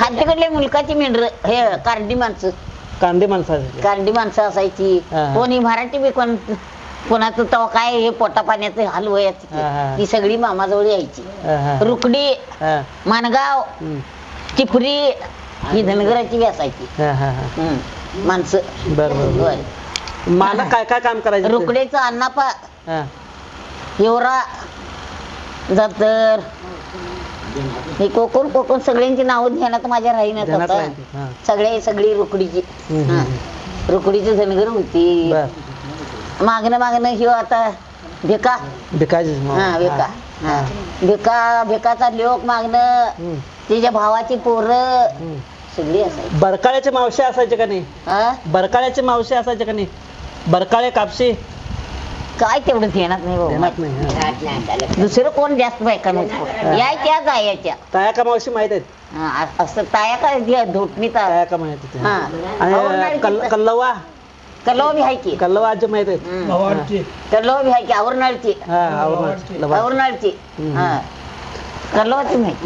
तिकडले मुलकाची मेंढर हे कारंडी माणसं कारंडी माणसं असायची. कोणी मराठी बी कोणाचं तेव्हा काय हे पोटा पाण्याचं हाल व्हायचं ती सगळी मामाजवळ यायची. रुकडी मानगाव टिपरी ही धनगराची बी असायची माणसं. बरोबर. मला काय काय काम करायचं? रुकडेचं अन्नापा हिवरा जातर हे कोकण सगळ्यांची नावं ध्यानात माझ्या राहीनात आता. सगळी रुकडीची रुकडीची धनगर होती. मागणं ह्यो आता भिका भिकाचा लोक मागणं तिच्या भावाची पोरं सगळी असायची. बरकाळ्याचे मावशी असायचे का नाही? बरकाळ्याचे मावशी असायचे का नाही? बरकाळे कापशी काय तेवढं ध्यानात नाही. दुसरं कोण जास्त बायका नव्हतं. यायच्या जायच्या. ताया का मावशी माहित आहेत? असं ताया का धोटणी ताया का माहित आहे? कल्लवा बी आहे की. कल्लवा आजी माहित आहेत? कल्लवा बी आहे की. आवरणाळची कल्लवाची माहिती.